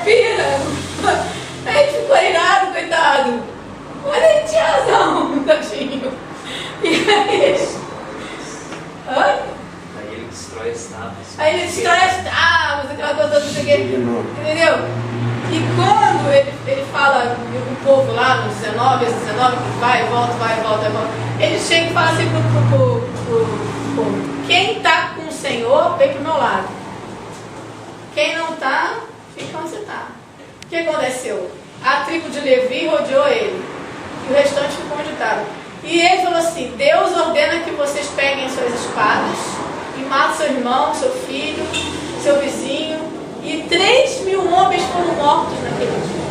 pira. Aí ele ficou irado, coitado. Mas ele tinha razão, tadinho. E aí eles... Oi? Aí ele destrói as tábuas. Aí ele destrói as tábuas, aquela coisa toda, entendeu? E quando ele fala, o povo lá no 19, esse 19, que vai e volta, vai e volta, vai e volta, ele chega e fala assim pro povo: quem está com o Senhor, vem pro meu lado. Quem não está, fica onde você está. O que aconteceu? A tribo de Levi rodeou ele, e o restante ficou onde estava. E ele falou assim: Deus ordena que vocês peguem as suas espadas e matem seu irmão, seu filho, seu vizinho. E 3.000 homens foram mortos naquele dia.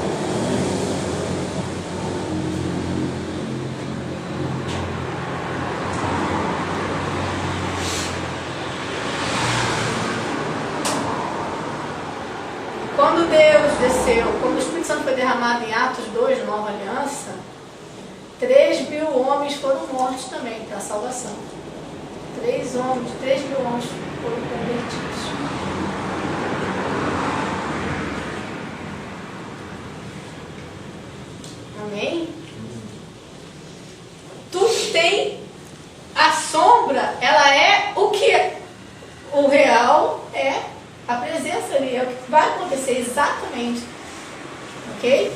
Quando Deus desceu, quando o Espírito Santo foi derramado em Atos 2, Nova Aliança, 3.000 homens foram mortos também para a salvação. 3.000 homens foram convertidos. Amém? Tudo tem a sombra, ela é o que é. O real é a presença ali, é o que vai acontecer exatamente. Ok?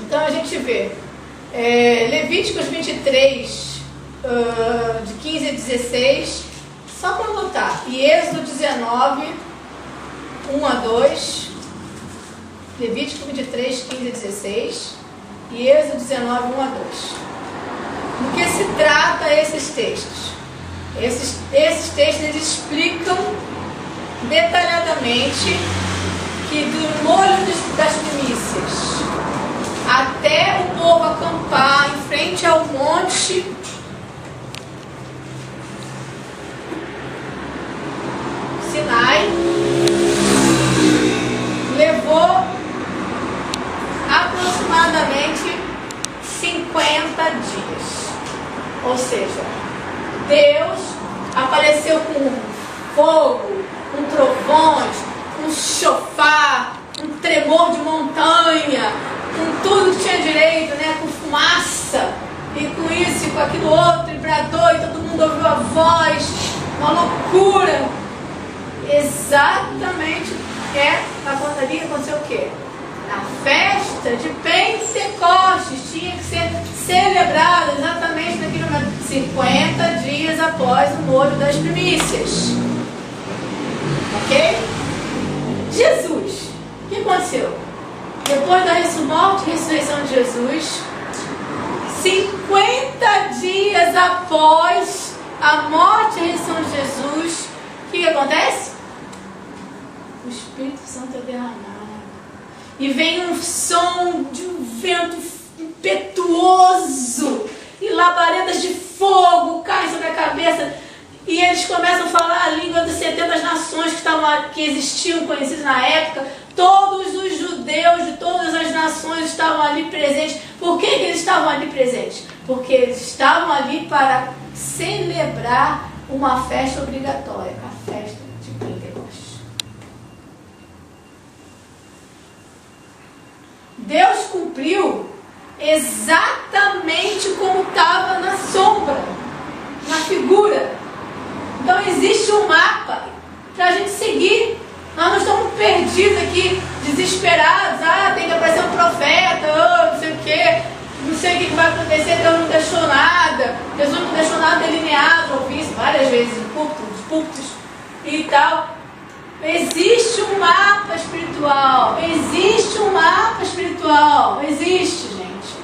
Então a gente vê Levíticos 23, de 15 a 16, só para anotar, e Êxodo 19, 1 a 2, Levítico 23, 15 a 16, e Êxodo 19, 1 a 2. Do que se trata esses textos? Esses textos eles explicam detalhadamente que do molho das primícias até o povo acampar em frente ao monte Sinai, levou aproximadamente 50 dias. Ou seja, Deus apareceu com fogo, com trovões, com chofar, um tremor de montanha, com tudo que tinha direito, né? Com fumaça, e com isso e com aquilo outro, e bradou, e todo mundo ouviu a voz, uma loucura. Exatamente ali aconteceu o quê? A festa de Pentecostes tinha que ser celebrada exatamente naquele momento, 50 dias após o molho das primícias. Ok? Jesus, o que aconteceu? Depois da morte e ressurreição de Jesus, 50 dias após a morte e ressurreição de Jesus, o que acontece? O Espírito Santo é derramado. E vem um som de um vento impetuoso, e labaredas de fogo caem sobre a cabeça, e eles começam a falar a língua das 70 nações que existiam, conhecidas na época. Todos os judeus de todas as nações estavam ali presentes. Por que eles estavam ali presentes? Porque eles estavam ali para celebrar uma festa obrigatória, a festa de Pentecostes. Deus cumpriu exatamente como estava na sombra, na figura. Então existe um mapa para a gente seguir. Nós não estamos perdidos aqui, desesperados. Tem que aparecer um profeta, não sei o quê, não sei o que vai acontecer, Deus não deixou nada, Jesus não deixou nada delineado. Eu ouvi isso várias vezes em púlpitos e tal. Existe um mapa espiritual, existe um mapa espiritual, existe, gente.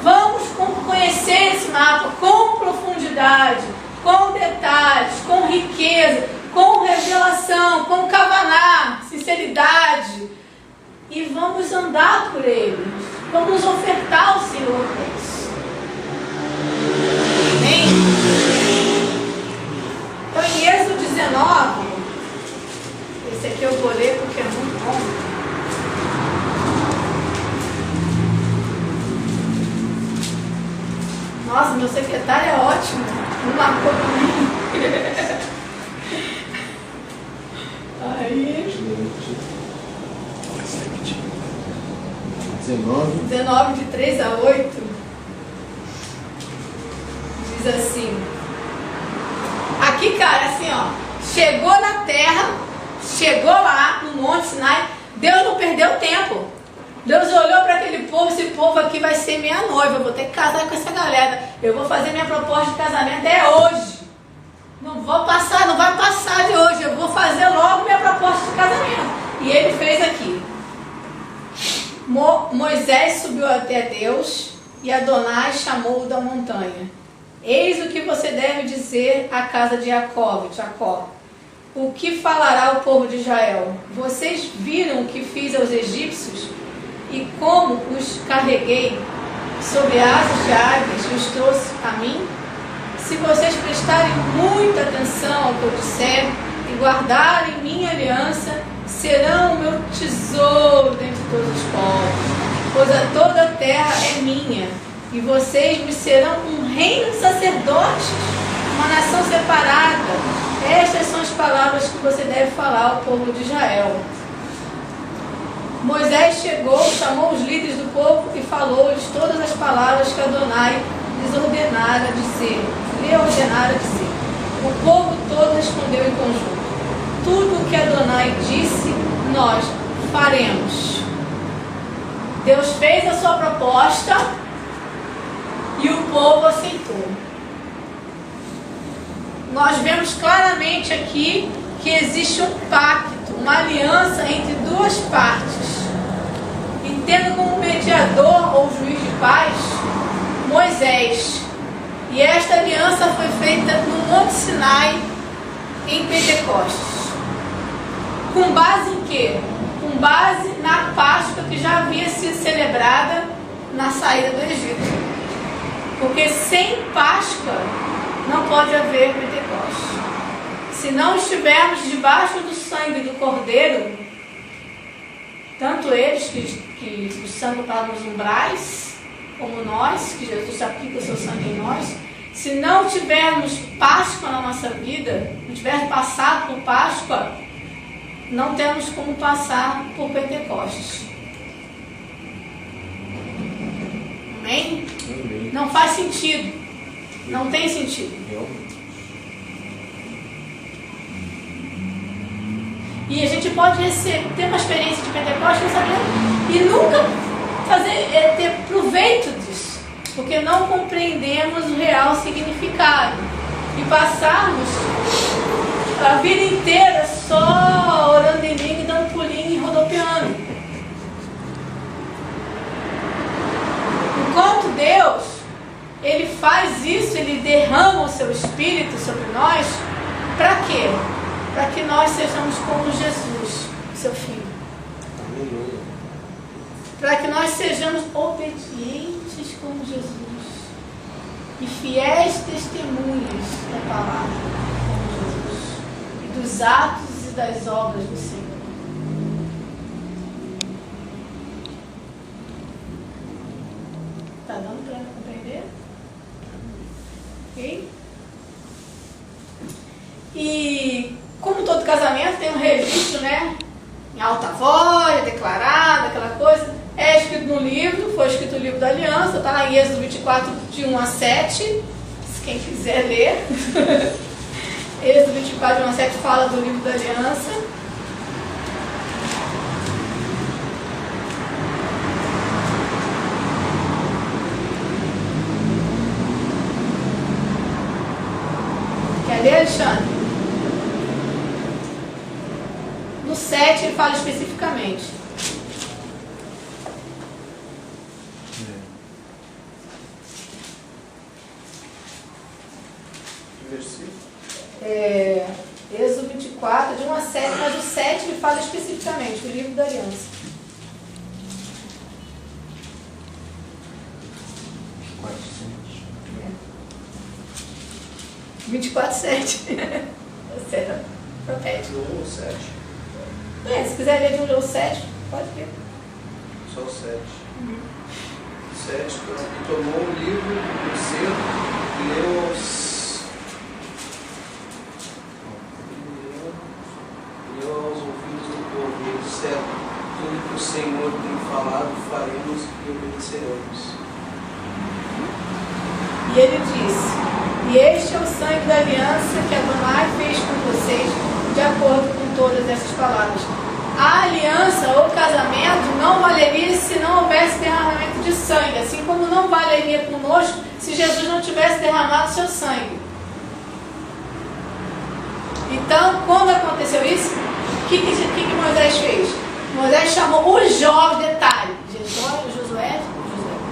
Vamos conhecer esse mapa com profundidade, com detalhes, com riqueza, com revelação, com kavaná, sinceridade, e vamos andar por ele, vamos ofertar ao Senhor por isso. Amém? Então em Êxodo 19, esse aqui eu vou ler porque é muito bom. Nossa, meu secretário é ótimo, não marcou comigo. Aí. 19, de 3 a 8, diz assim. Aqui, cara, assim, ó, chegou na terra, chegou lá no Monte Sinai, Deus não perdeu tempo. Deus olhou para aquele povo, esse povo aqui vai ser minha noiva, eu vou ter que casar com essa galera, eu vou fazer minha proposta de casamento hoje. Não vai passar de hoje, eu vou fazer logo minha proposta de casamento. E ele fez aqui. Moisés subiu até Deus e Adonai chamou-o da montanha. Eis o que você deve dizer à casa de Jacó. O que falará o povo de Israel? Vocês viram o que fiz aos egípcios e como os carreguei sobre asas de águias e os trouxe a mim? Se vocês prestarem muita atenção ao que eu disser e guardarem minha aliança, serão o meu tesouro dentre todos os povos, pois toda a terra é minha, e vocês me serão um reino de sacerdotes, uma nação separada. Estas são as palavras que você deve falar ao povo de Israel. Moisés chegou, chamou os líderes do povo e falou-lhes todas as palavras que Adonai lhes ordenara dizer. O povo todo respondeu em conjunto: tudo o que Adonai disse, nós faremos. Deus fez a sua proposta e o povo aceitou. Nós vemos claramente aqui que existe um pacto, uma aliança entre duas partes. E tendo como mediador ou juiz de paz Moisés. E esta aliança foi feita no Monte Sinai, em Pentecostes. Com base em quê? Com base na Páscoa que já havia sido celebrada na saída do Egito. Porque sem Páscoa não pode haver Pentecostes. Se não estivermos debaixo do sangue do Cordeiro, tanto eles que o sangue está nos umbrais, como nós, que Jesus aplica o seu sangue em nós, se não tivermos Páscoa na nossa vida, não tivermos passado por Páscoa, não temos como passar por Pentecostes. Amém? Amém. Não faz sentido. Não tem sentido. E a gente pode ter uma experiência de Pentecostes, não saber, e nunca ter proveito disso, porque não compreendemos o real significado e passarmos a vida inteira só orando em língua e dando pulinho e rodopiando. Enquanto Deus, Ele faz isso, Ele derrama o seu Espírito sobre nós, para quê? Para que nós sejamos como Jesus, seu Filho. Para que nós sejamos obedientes como Jesus e fiéis testemunhas da palavra como Jesus e dos atos e das obras do Senhor. Está dando para compreender? Ok? E como todo casamento tem um registro, né? Em alta voz, declarado, aquela coisa. É escrito no livro, foi escrito no livro da aliança, está lá em Êxodo 24, de 1 a 7. Quem quiser ler. Êxodo 24, de 1 a 7 fala do livro da aliança. Quer ler, Alexandre? No 7 ele fala especificamente. Êxodo 24, de 1 a 7, mas o 7 ele fala especificamente, o livro da aliança. 24, 7. Você repete. 1 ou 7? Se quiser ler de 1 ao 7, pode ler. Só o 7. 7, e tomou o livro do selo e leu aos ouvidos do povo, e disseram: tudo que o Senhor tem falado, faremos e obedeceremos. E ele disse: e este é o sangue da aliança que Adonai fez com vocês, de acordo com todas essas palavras. A aliança ou casamento não valeria se não houvesse derramamento de sangue, assim como não valeria conosco se Jesus não tivesse derramado seu sangue. Então, quando aconteceu isso, o que Moisés fez? Moisés chamou os jovens, detalhe,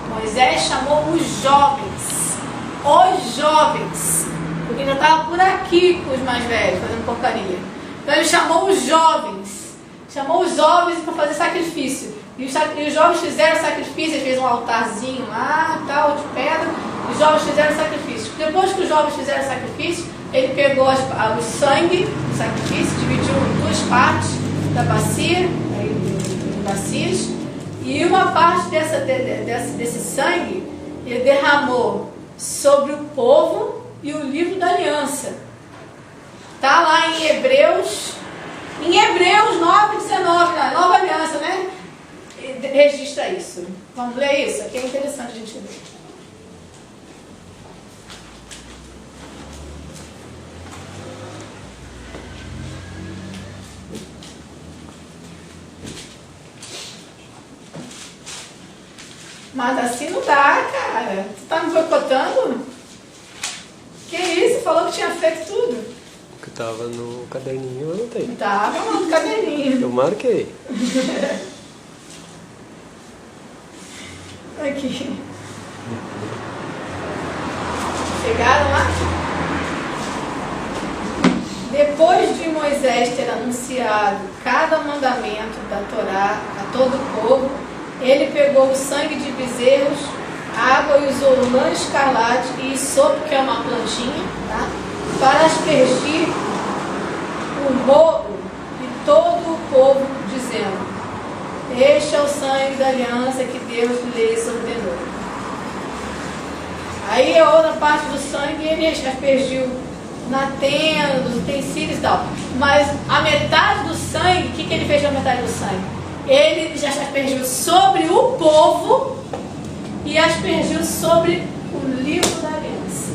Moisés chamou os jovens, porque já estava por aqui com os mais velhos, fazendo porcaria. Então ele chamou os jovens para fazer sacrifício. E os jovens fizeram sacrifício, ele fez um altarzinho lá, tal, de pedra. Os jovens fizeram sacrifício. Depois que os jovens fizeram sacrifício, ele pegou o sangue do sacrifício, dividiu em duas partes da bacia, em bacias, e uma parte desse sangue ele derramou sobre o povo e o livro da aliança. Está lá em Hebreus 9:19, na nova aliança, né? Registra isso. Vamos ler isso? Aqui é interessante a gente ler. Mas assim não dá, cara. Tu tá me boicotando? Que isso? Falou que tinha feito tudo. Que tava no caderninho, eu anotei. Tava no caderninho. Eu marquei. Aqui. Chegaram lá? Depois de Moisés ter anunciado cada mandamento da Torá a todo o povo, ele pegou o sangue de bezerros, água e usou lã escarlate e sopo, que é uma plantinha, tá? Para aspergir o rolo de todo o povo, dizendo: este é o sangue da aliança que Deus lhes ordenou. Aí a outra parte do sangue ele aspergiu na tenda, dos utensílios e tal. Mas a metade do sangue, o que ele fez com a metade do sangue? Ele já aspergiu sobre o povo e aspergiu sobre o livro da aliança.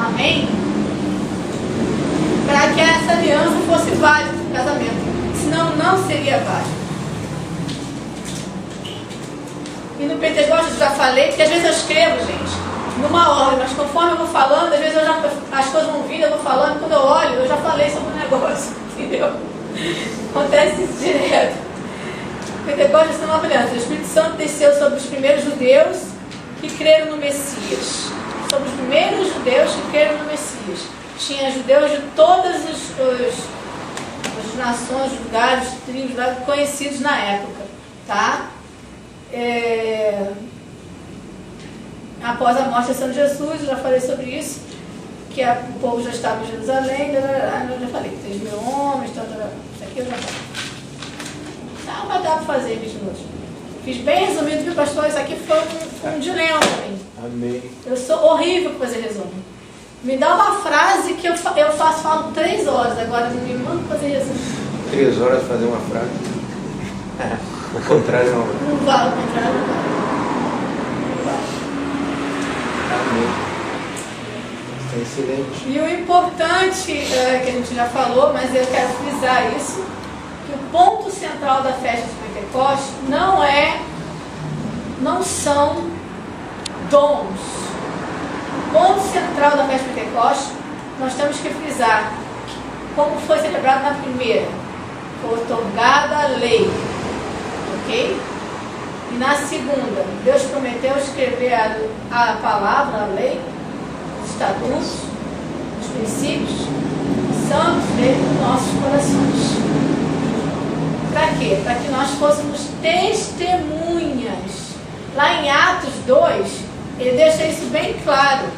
Amém? Para que essa aliança fosse válida no casamento. Senão não seria válida. E no Pentecostes eu já falei, porque às vezes eu escrevo, gente, numa ordem, mas conforme eu vou falando, às vezes as coisas vão vindo, eu vou falando, quando eu olho, eu já falei sobre o negócio, entendeu? Acontece isso direto. Pentecostes é uma nova aliança. O Espírito Santo desceu sobre os primeiros judeus que creram no Messias. Sobre os primeiros judeus que creram no Messias. Tinha judeus de todas as nações, lugares, tribos conhecidos na época, tá? Após a morte de São Jesus, eu já falei sobre isso, que o povo já estava em Jerusalém, eu já falei que 3 mil homens, isso aqui eu já falei. Não vai dar para fazer 20 minutos. Fiz bem resumido, viu, pastor? Isso aqui foi um dilema para mim. Amém. Eu sou horrível para fazer resumo. Me dá uma frase que eu falo 3 horas, agora não me manda fazer resumo. 3 horas fazer uma frase? O contrário não. Não vale, o contrário não vale. Amém. Está excelente. E o importante, que a gente já falou, mas eu quero frisar isso, que o ponto central da festa de Pentecostes não são dons. O ponto central da festa de Pentecostes, nós temos que frisar como foi celebrado na primeira. Foi otorgada a lei, ok? E na segunda, Deus prometeu escrever a palavra, a lei, os estatutos, os princípios santos dentro dos nossos corações. Para quê? Para que nós fôssemos testemunhas. Lá em Atos 2, ele deixa isso bem claro,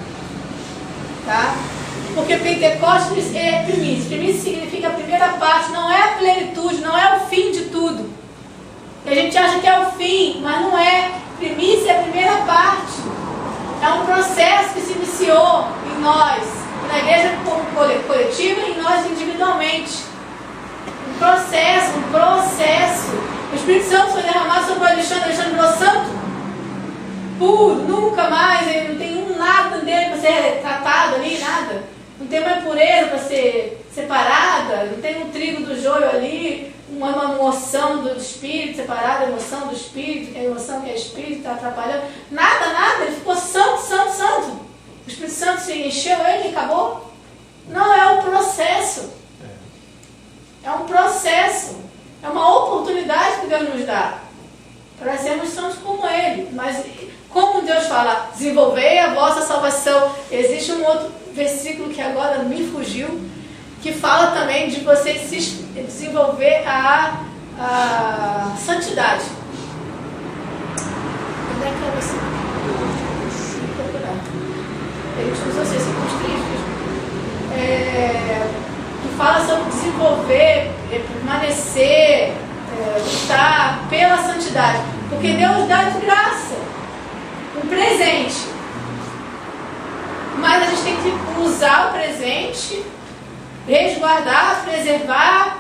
tá? Porque Pentecostes é primícia. Primícia significa a primeira parte, não é a plenitude, não é o fim de tudo. A gente acha que é o fim, mas não é. Primícia é a primeira parte. É um processo que se iniciou em nós, na igreja como coletiva e em nós individualmente. Espírito Santo foi derramado sobre o Alexandre virou santo, puro, nunca mais, ele não tem nada dele para ser tratado ali, nada. Não tem uma impureza para ser separada, não tem um trigo do joio ali, uma emoção do espírito separada, a emoção do espírito, que é a emoção que é espírito, está atrapalhando. Nada, ele ficou santo, santo, santo. O Espírito Santo se encheu ele e acabou. Não, é um processo. É um processo. É uma oportunidade que Deus nos dá para sermos santos como Ele. Mas como Deus fala, desenvolvei a vossa salvação. Existe um outro versículo que agora me fugiu, que fala também de você desenvolver a santidade. Onde é que é você? Procurar. Ele usou assim, uns 3 dias. Que fala sobre desenvolver, permanecer, lutar pela santidade. Porque Deus dá de graça um presente. Mas a gente tem que usar o presente, resguardar, preservar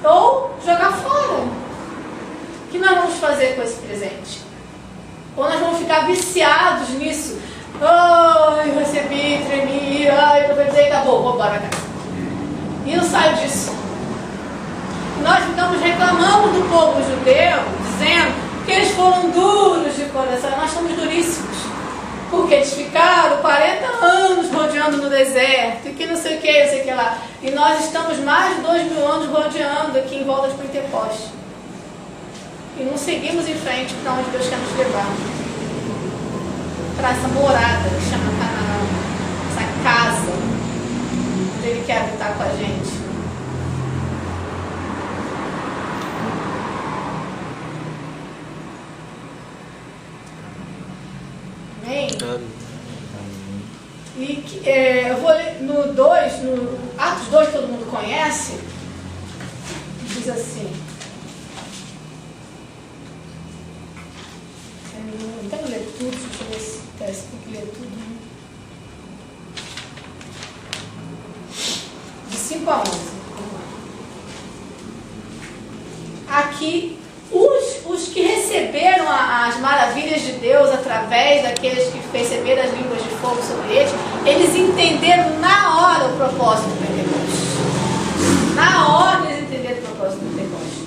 ou jogar fora. O que nós vamos fazer com esse presente? Ou nós vamos ficar viciados nisso? Ai, eu recebi, tremi, ai, eu profetizei, acabou, vou embora cá. E não saio disso. Nós ficamos reclamando do povo judeu, dizendo que eles foram duros de coração. Nós somos duríssimos. Porque eles ficaram 40 anos rodeando no deserto, e que não sei o que, não sei o que lá. E nós estamos mais de 2.000 anos rodeando aqui em volta de Pentecoste. E não seguimos em frente para onde Deus quer nos levar. Para essa morada que chama Canaã, essa casa onde Ele quer habitar com a gente. Amém? E eu vou ler no 2, no Atos 2, todo mundo conhece, diz assim. Não quero ler tudo, deixa eu ver se tem que ler tudo. De 5 a 11. Aqui, os que receberam as maravilhas de Deus através daqueles que receberam as línguas de fogo sobre eles, eles entenderam na hora o propósito do Pentecoste. Na hora eles entenderam o propósito do Pentecoste.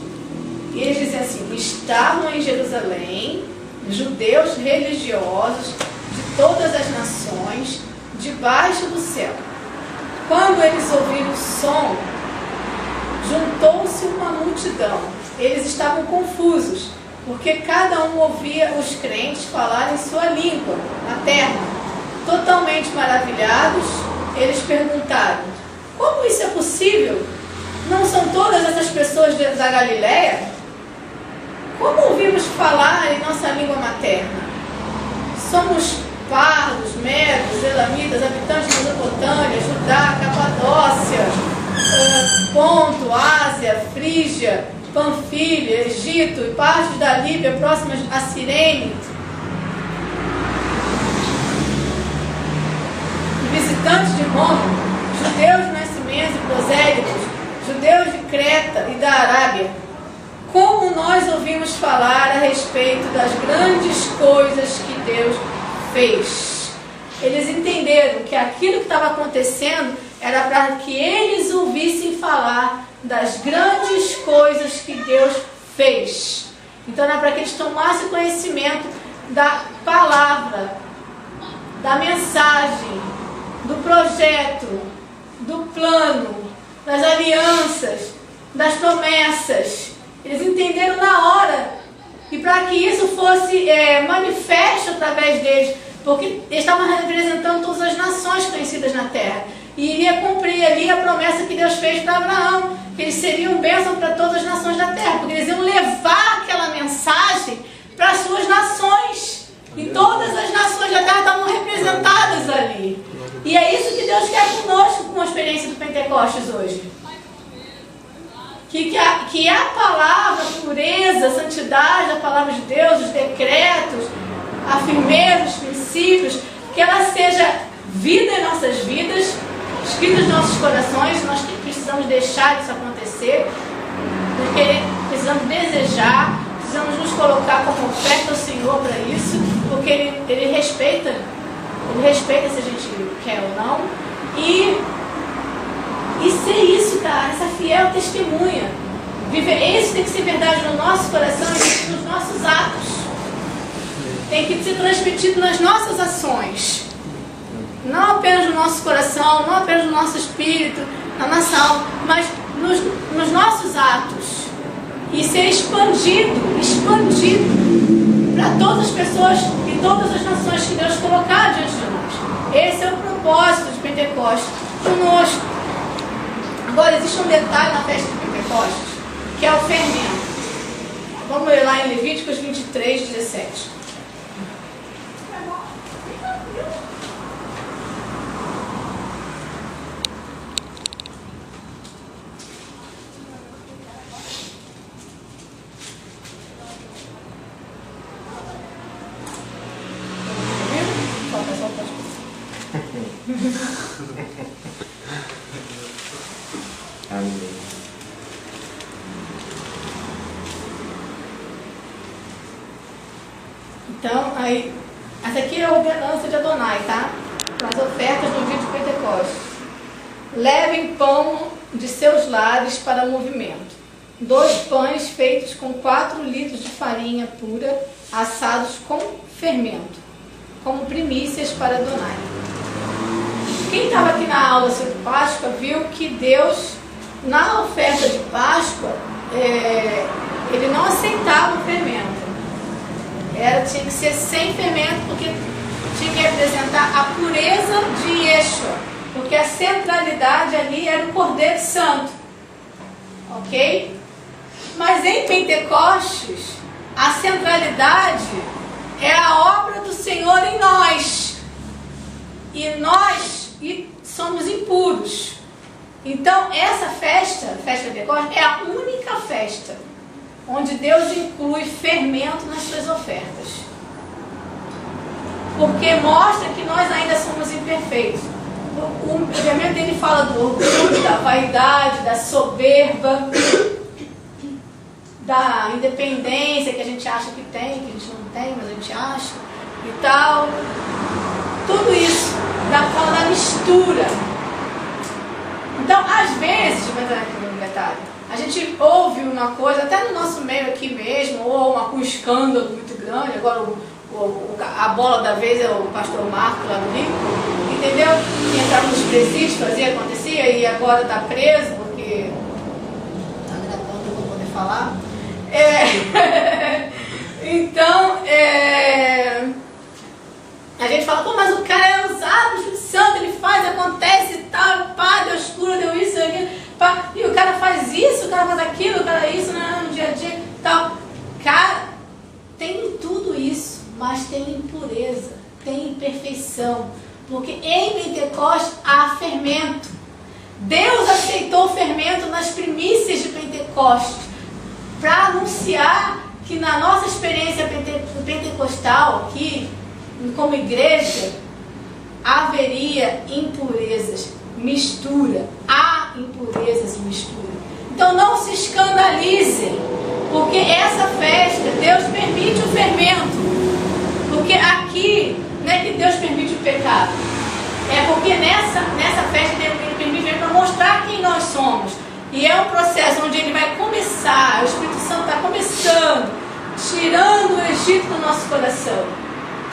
E eles dizem assim: estavam em Jerusalém judeus religiosos de todas as nações, debaixo do céu. Quando eles ouviram o som, juntou-se uma multidão. Eles estavam confusos, porque cada um ouvia os crentes falar em sua língua, na terra. Totalmente maravilhados, eles perguntaram: como isso é possível? Não são todas essas pessoas da Galileia? Como ouvimos falar em nossa língua materna? Somos pardos, medos, elamitas, habitantes de Mesopotâmia, Judá, Capadócia, Ponto, Ásia, Frígia, Panfilha, Egito e partes da Líbia próximas a Cirene. Visitantes de Roma, judeus de nascimento e prosélitos, judeus de Creta e da Arábia. Como nós ouvimos falar a respeito das grandes coisas que Deus fez. Eles entenderam que aquilo que estava acontecendo era para que eles ouvissem falar das grandes coisas que Deus fez. Então era para que eles tomassem conhecimento da palavra, da mensagem, do projeto, do plano, das alianças, das promessas. Eles entenderam na hora. E para que isso fosse manifesto através deles, porque eles estavam representando todas as nações conhecidas na terra. E iria cumprir ali a promessa que Deus fez para Abraão, que eles seriam bênção para todas as nações da terra, porque eles iam levar aquela mensagem para as suas nações. E todas as nações da terra estavam representadas ali. E é isso que Deus quer conosco com a experiência do Pentecostes hoje. Que a palavra, a pureza, a santidade, a palavra de Deus, os decretos, a firmeza, os princípios, que ela seja vida em nossas vidas, escrita nos nossos corações. Nós precisamos deixar isso acontecer, porque precisamos desejar, precisamos nos colocar como oferta ao Senhor para isso, porque Ele respeita se a gente quer ou não. E ser isso, cara, essa fiel testemunha. Isso tem que ser verdade no nosso coração e nos nossos atos. Tem que ser transmitido nas nossas ações. Não apenas no nosso coração, não apenas no nosso espírito, na nossa alma, mas nos nossos atos. E ser expandido para todas as pessoas e todas as nações que Deus colocar diante de nós. Esse é o propósito de Pentecostes conosco. Agora, existe um detalhe na festa de Pentecostes, que é o fermento. Vamos ler lá em Levíticos 23, 17. Amém. Então, aí, essa aqui é a ordenança de Adonai, tá? Para as ofertas do dia de Pentecostes. Levem pão de seus lares para o movimento. 2 pães feitos com 4 litros de farinha pura, assados com fermento, como primícias para Adonai. Quem estava aqui na aula sobre Páscoa viu que Deus, na oferta de Páscoa, Ele não aceitava o fermento. Tinha que ser sem fermento, porque tinha que representar a pureza de Yeshua, porque a centralidade ali era o Cordeiro Santo. Ok? Mas em Pentecostes, a centralidade é a obra do Senhor em nós. E nós somos impuros. Então, essa festa de Pentecostes, é a única festa onde Deus inclui fermento nas suas ofertas. Porque mostra que nós ainda somos imperfeitos. O fermento dele fala do orgulho, da vaidade, da soberba, da independência que a gente acha que tem, que a gente não tem, mas a gente acha, e tal. Tudo isso fala da mistura. Então, às vezes, a gente ouve uma coisa, até no nosso meio aqui mesmo, ou um escândalo muito grande. Agora a bola da vez é o pastor Marco lá no Rio, entendeu? Que entrava nos presídios, acontecia, e agora está preso, porque está gravando, eu vou poder falar. Então, a gente fala, pô, mas o cara é usado, o Espírito Santo, ele faz, acontece e tal, pá, Deus cura, deu isso, aquilo, pá, e o cara faz isso, o cara faz aquilo, o cara é isso no dia a dia e tal. Cara, tem tudo isso, mas tem impureza, tem imperfeição, porque em Pentecostes há fermento. Deus aceitou o fermento nas primícias de Pentecostes, para anunciar que na nossa experiência pentecostal aqui, como igreja, haveria impurezas, mistura, há impurezas e mistura. Então não se escandalizem, porque essa festa, Deus permite o fermento, porque aqui não é que Deus permite o pecado, é porque nessa festa Ele permite para mostrar quem nós somos. E é um processo onde Ele vai começar, o Espírito Santo está começando, tirando o Egito do nosso coração,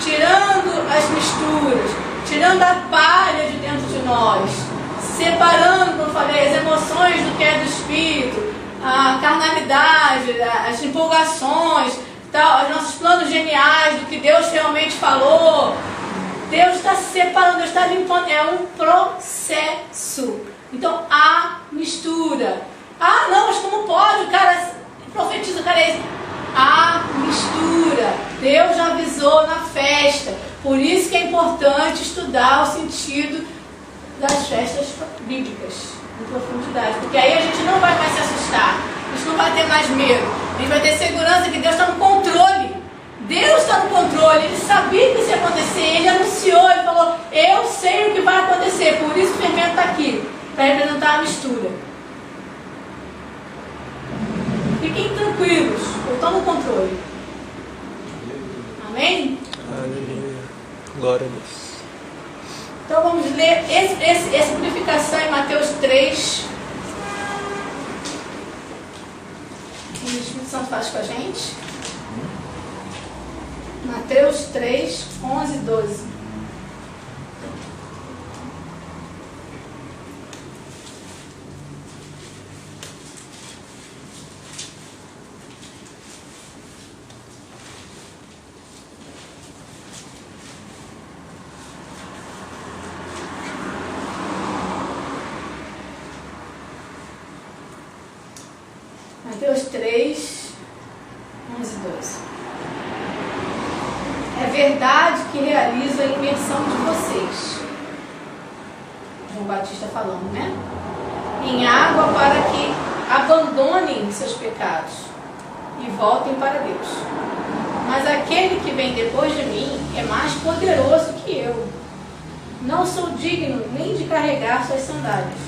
tirando as misturas, tirando a palha de dentro de nós, separando, como eu falei, as emoções do que é do Espírito, a carnalidade, as empolgações, tal, os nossos planos geniais do que Deus realmente falou. Deus está separando, Deus está limpando, é um processo. Então há mistura. Ah, não, mas como pode? O cara profetiza, o cara é esse. Há mistura. Deus já avisou na festa. Por isso que é importante estudar o sentido das festas bíblicas em profundidade. Porque aí a gente não vai mais se assustar. A gente não vai ter mais medo. A gente vai ter segurança que Deus está no controle. Deus está no controle. Ele sabia que isso ia acontecer. Ele anunciou, ele falou, eu sei o que vai acontecer. Por isso o fermento está aqui, para representar a mistura. Fiquem tranquilos. foi. Amém? Aleluia. Glória a Deus. Então vamos ler essa purificação em Mateus 3. O Espírito Santo faz com a gente. Mateus 3, 11 e 12. Mateus 3, 11 e 12. É verdade que realizo a imersão de vocês. João Batista falando, né? Em água para que abandonem seus pecados e voltem para Deus. Mas aquele que vem depois de mim é mais poderoso que eu. Não sou digno nem de carregar suas sandálias.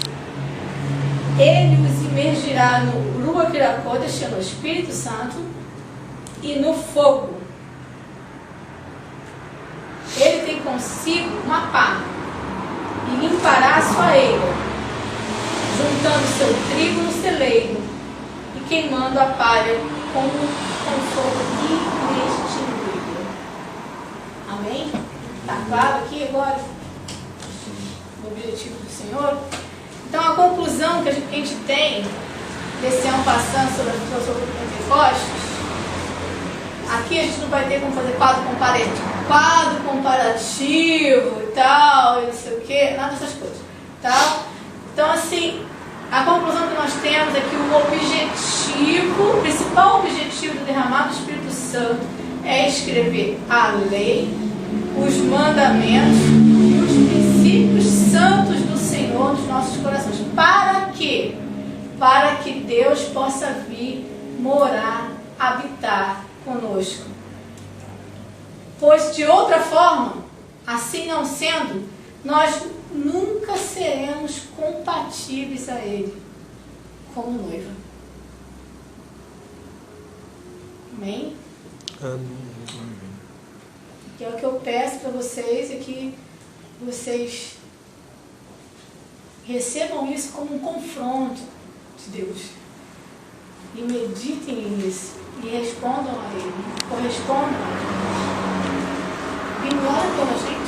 Ele os imergirá no Ruach HaKodesh, no Espírito Santo, e no fogo. Ele tem consigo uma pá e limpará a sua eira, juntando seu trigo no celeiro e queimando a palha com fogo inextinguível. Amém? Está claro aqui agora o objetivo do Senhor? Então a conclusão que a gente tem desse ano passando sobre o Pentecostes, aqui a gente não vai ter como fazer quadro comparativo e tal, e não sei o que, nada dessas coisas. Tá? Então assim, a conclusão que nós temos é que o principal objetivo do derramado do Espírito Santo é escrever a lei, os mandamentos e os princípios santos do Senhor nos nossos corações. Para quê? Para que Deus possa vir morar, habitar conosco. Pois de outra forma, assim não sendo, nós nunca seremos compatíveis a Ele como noiva. Amém? Amém. Que é o que eu peço para vocês, é que vocês recebam isso como um confronto de Deus. E meditem nisso. E respondam a Ele. Correspondam a Deus. E ora pela gente.